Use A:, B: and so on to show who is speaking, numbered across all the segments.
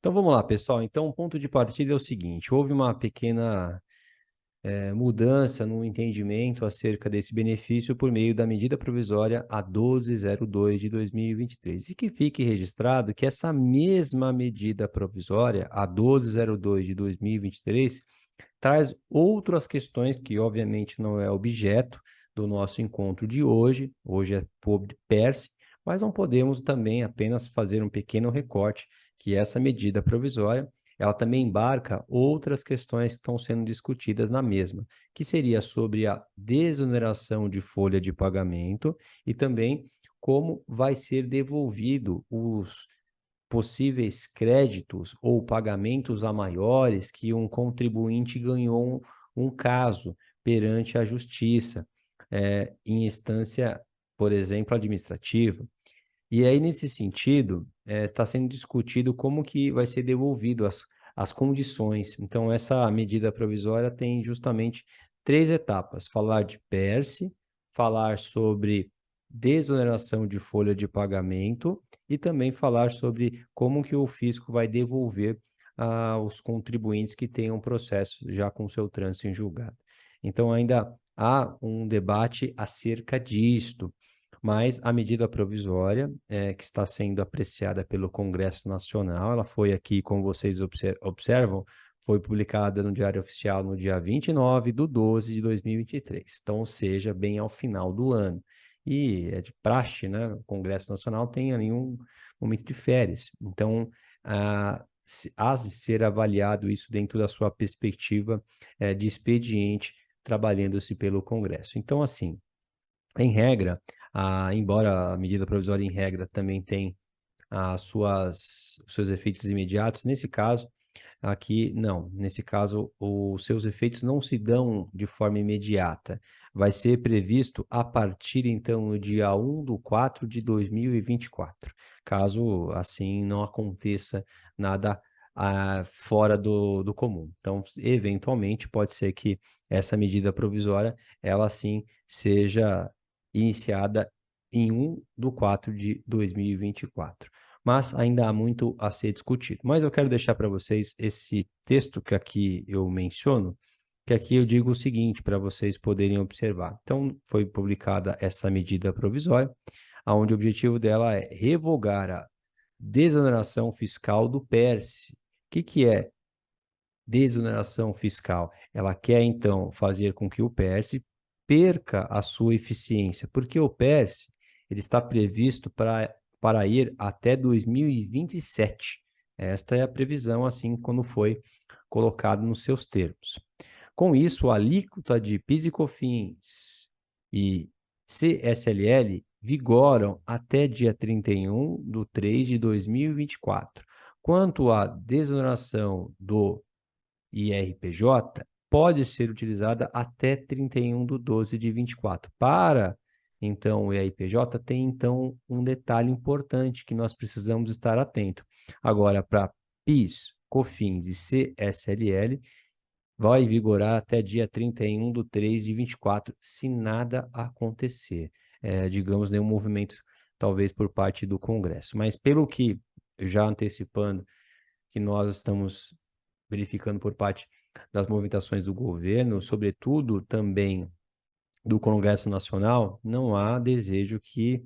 A: Então vamos lá, pessoal. Então, o ponto de partida é o seguinte: houve uma pequena mudança no entendimento acerca desse benefício por meio da medida provisória A 1202 de 2023. E que fique registrado que essa mesma medida provisória, a 1202 de 2023, traz outras questões que, obviamente, não é objeto do nosso encontro de hoje. Hoje é pobre perse, mas não podemos também apenas fazer um pequeno recorte que essa medida provisória ela também embarca outras questões que estão sendo discutidas na mesma, que seria sobre a desoneração de folha de pagamento e também como vai ser devolvido os possíveis créditos ou pagamentos a maiores que um contribuinte ganhou um caso perante a justiça, em instância, por exemplo, administrativa. E aí, nesse sentido, está sendo discutido como que vai ser devolvido as condições. Então, essa medida provisória tem justamente três etapas: falar de PERSE, falar sobre desoneração de folha de pagamento e também falar sobre como que o fisco vai devolver os contribuintes que tenham processo já com seu trânsito em julgado. Então, ainda há um debate acerca disto, mas a medida provisória que está sendo apreciada pelo Congresso Nacional, ela foi aqui, como vocês observam, foi publicada no Diário Oficial no dia 29/12 de 2023, então, ou seja, bem ao final do ano. E é de praxe, né? O Congresso Nacional tem ali um momento de férias, então há de ser avaliado isso dentro da sua perspectiva de expediente, trabalhando-se pelo Congresso. Então, assim, em regra, embora a medida provisória em regra também tem os seus efeitos imediatos, nesse caso, aqui não. Nesse caso, os seus efeitos não se dão de forma imediata. Vai ser previsto a partir, então, do dia 1/4 de 2024, caso assim não aconteça nada fora do comum. Então, eventualmente, pode ser que essa medida provisória, ela sim seja iniciada em 1/4 de 2024. Mas ainda há muito a ser discutido. Mas eu quero deixar para vocês esse texto que aqui eu menciono, que aqui eu digo o seguinte para vocês poderem observar. Então, foi publicada essa medida provisória, onde o objetivo dela é revogar a desoneração fiscal do PERSE. O que é desoneração fiscal? Ela quer, então, fazer com que o PERSE perca a sua eficiência, porque o PERSE ele está previsto para ir até 2027. Esta é a previsão, assim, quando foi colocado nos seus termos. Com isso, a alíquota de PIS e COFINS e CSLL vigoram até dia 31/3 de 2024. Quanto à desoneração do IRPJ, pode ser utilizada até 31/12 de 24. Para, então, o IRPJ tem, então, um detalhe importante que nós precisamos estar atento. Agora, para PIS, COFINS e CSLL, vai vigorar até dia 31/3 de 24, se nada acontecer. Digamos, nenhum movimento, talvez, por parte do Congresso. Mas, pelo que, já antecipando, que nós estamos verificando por parte das movimentações do governo, sobretudo também do Congresso Nacional, não há desejo que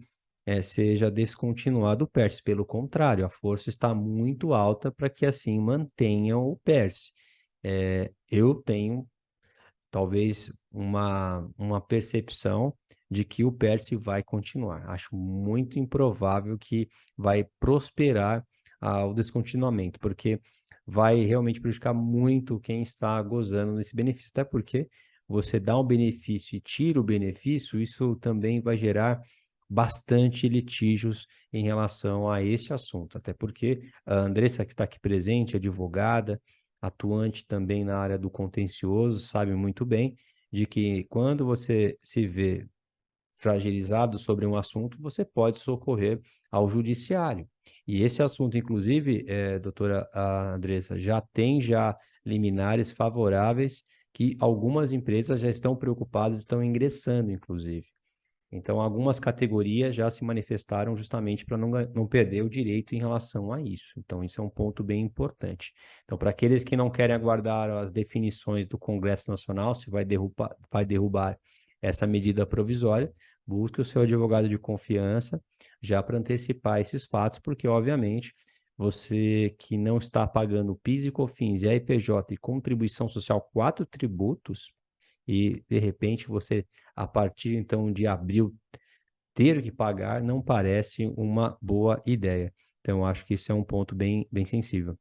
A: seja descontinuado o PERSE. Pelo contrário, a força está muito alta para que assim mantenham o PERSE. Eu tenho talvez uma percepção de que o PERSE vai continuar. Acho muito improvável que vai prosperar o descontinuamento, porque vai realmente prejudicar muito quem está gozando desse benefício, até porque você dá um benefício e tira o benefício, isso também vai gerar bastante litígios em relação a esse assunto, até porque a Andressa, que está aqui presente, advogada, atuante também na área do contencioso, sabe muito bem de que quando você se vê fragilizado sobre um assunto, você pode socorrer ao judiciário. E esse assunto, inclusive, doutora Andressa, já tem liminares favoráveis que algumas empresas já estão preocupadas, estão ingressando, inclusive. Então, algumas categorias já se manifestaram justamente para não perder o direito em relação a isso. Então, isso é um ponto bem importante. Então, para aqueles que não querem aguardar as definições do Congresso Nacional, se vai derrubar essa medida provisória, busque o seu advogado de confiança já para antecipar esses fatos, porque, obviamente, você que não está pagando PIS e COFINS, e IPJ e contribuição social, 4 tributos, e de repente você, a partir então de abril, ter que pagar, não parece uma boa ideia. Então, eu acho que isso é um ponto bem sensível.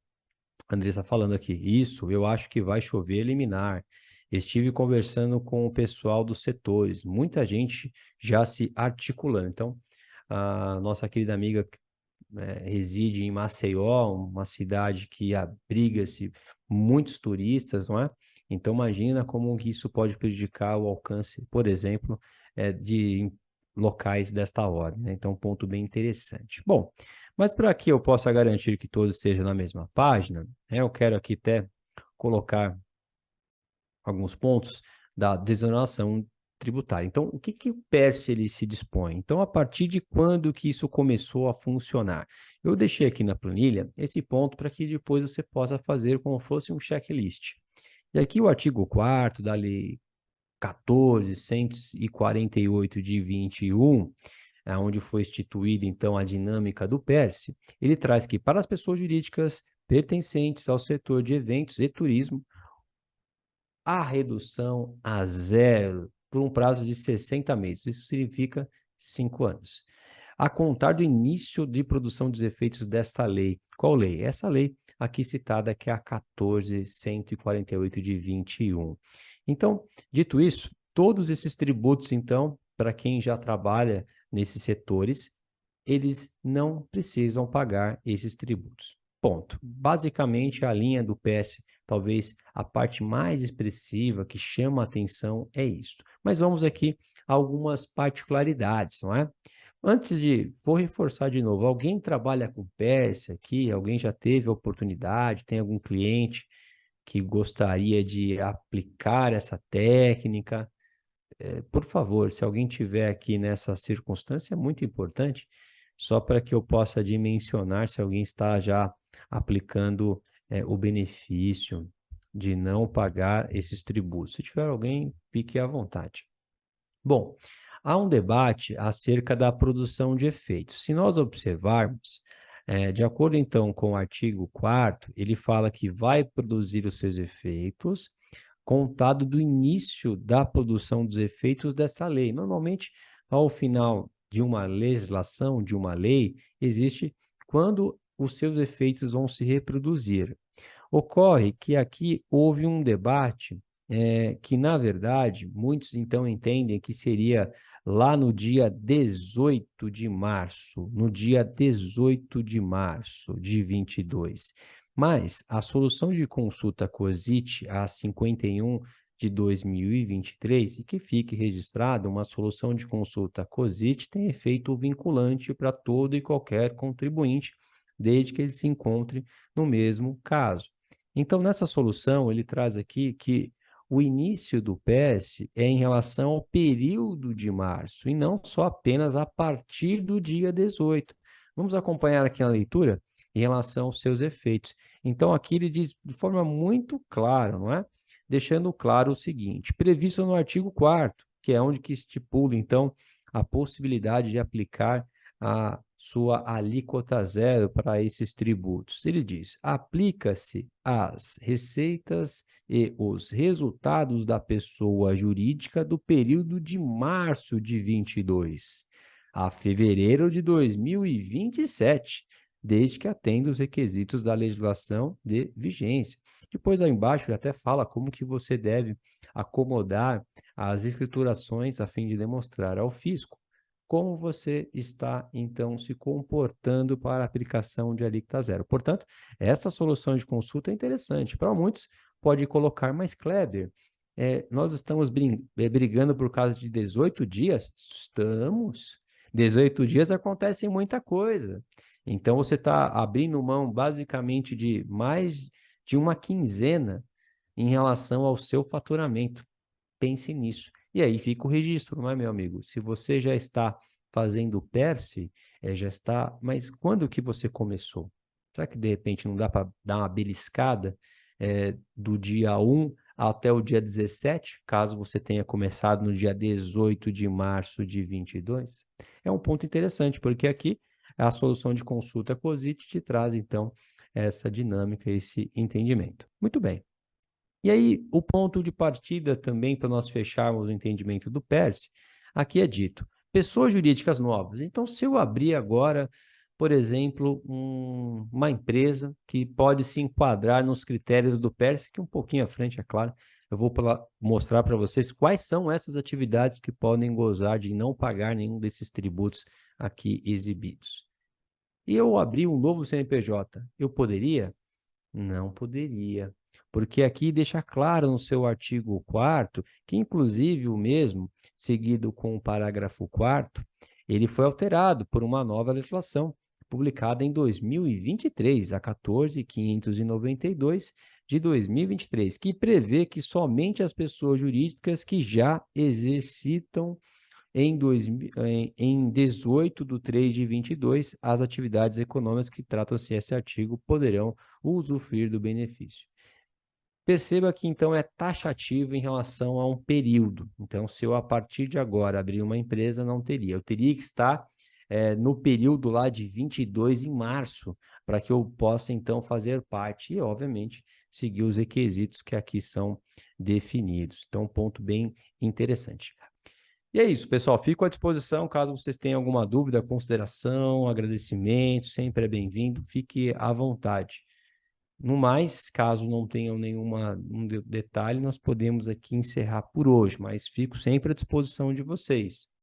A: André está falando aqui, isso eu acho que vai chover liminar. Estive conversando com o pessoal dos setores, muita gente já se articulando. Então, a nossa querida amiga reside em Maceió, uma cidade que abriga-se muitos turistas, não é? Então, imagina como que isso pode prejudicar o alcance, por exemplo, de locais desta ordem, né? Então, um ponto bem interessante. Bom, mas para que eu possa garantir que todos estejam na mesma página, né, eu quero aqui até colocar alguns pontos da desoneração tributária. Então, o que que o PERSE ele se dispõe? Então, a partir de quando que isso começou a funcionar? Eu deixei aqui na planilha esse ponto para que depois você possa fazer como fosse um checklist. E aqui o artigo 4º da Lei 14.148 de 21, onde foi instituída, então, a dinâmica do PERSE, ele traz que, para as pessoas jurídicas pertencentes ao setor de eventos e turismo, a redução a zero por um prazo de 60 meses. Isso significa 5 anos. A contar do início de produção dos efeitos desta lei. Qual lei? Essa lei aqui citada, que é a 14.148 de 21. Então, dito isso, todos esses tributos, então, para quem já trabalha nesses setores, eles não precisam pagar esses tributos. Ponto. Basicamente, a linha do PS, talvez a parte mais expressiva que chama a atenção é isso. Mas vamos aqui a algumas particularidades, não é? Vou reforçar de novo, alguém trabalha com PS aqui? Alguém já teve a oportunidade? Tem algum cliente que gostaria de aplicar essa técnica? Por favor, se alguém tiver aqui nessa circunstância, é muito importante, só para que eu possa dimensionar se alguém está já aplicando o benefício de não pagar esses tributos. Se tiver alguém, fique à vontade. Bom, há um debate acerca da produção de efeitos. Se nós observarmos, de acordo então com o artigo 4º, ele fala que vai produzir os seus efeitos contado do início da produção dos efeitos dessa lei. Normalmente, ao final de uma legislação, de uma lei, existe quando os seus efeitos vão se reproduzir. Ocorre que aqui houve um debate que, na verdade, muitos então entendem que seria lá no dia 18 de março, no dia 18 de março de 22. Mas a solução de consulta COSIT a 51 de 2023, e que fique registrada, uma solução de consulta COSIT tem efeito vinculante para todo e qualquer contribuinte, desde que ele se encontre no mesmo caso. Então, nessa solução, ele traz aqui que o início do PS é em relação ao período de março, e não só apenas a partir do dia 18. Vamos acompanhar aqui na leitura em relação aos seus efeitos. Então, aqui ele diz de forma muito clara, não é? Deixando claro o seguinte, previsto no artigo 4º, que é onde que estipula, então, a possibilidade de aplicar a sua alíquota zero para esses tributos. Ele diz, aplica-se às receitas e os resultados da pessoa jurídica do período de março de 22 a fevereiro de 2027, desde que atenda os requisitos da legislação de vigência. Depois, aí embaixo, ele até fala como que você deve acomodar as escriturações a fim de demonstrar ao fisco como você está, então, se comportando para a aplicação de alíquota zero. Portanto, essa solução de consulta é interessante. Para muitos, pode colocar, mas Kleber, nós estamos brigando por causa de 18 dias? Estamos. 18 dias acontece muita coisa. Então, você está abrindo mão, basicamente, de mais de uma quinzena em relação ao seu faturamento. Pense nisso. E aí fica o registro, não é, meu amigo? Se você já está fazendo o PERSE, já está... Mas quando que você começou? Será que, de repente, não dá para dar uma beliscada do dia 1 até o dia 17, caso você tenha começado no dia 18 de março de 22? É um ponto interessante, porque aqui a solução de consulta COSIT te traz, então, essa dinâmica, esse entendimento. Muito bem. E aí, o ponto de partida também para nós fecharmos o entendimento do PERSE, aqui é dito, pessoas jurídicas novas. Então, se eu abrir agora, por exemplo, uma empresa que pode se enquadrar nos critérios do PERSE, que um pouquinho à frente, é claro, eu vou mostrar para vocês quais são essas atividades que podem gozar de não pagar nenhum desses tributos aqui exibidos. E eu abri um novo CNPJ, eu poderia? Não poderia, porque aqui deixa claro no seu artigo 4º, que inclusive o mesmo, seguido com o parágrafo 4º, ele foi alterado por uma nova legislação, publicada em 2023, a 14.592 de 2023, que prevê que somente as pessoas jurídicas que já exercitam em 18 de 3 de 22, as atividades econômicas que tratam-se esse artigo poderão usufruir do benefício. Perceba que, então, é taxativo em relação a um período. Então, se eu, a partir de agora, abrir uma empresa, não teria. Eu teria que estar no período lá de 22 em março, para que eu possa, então, fazer parte e, obviamente, seguir os requisitos que aqui são definidos. Então, um ponto bem interessante. E é isso, pessoal. Fico à disposição caso vocês tenham alguma dúvida, consideração, agradecimento, sempre é bem-vindo. Fique à vontade. No mais, caso não tenham nenhum detalhe, nós podemos aqui encerrar por hoje, mas fico sempre à disposição de vocês.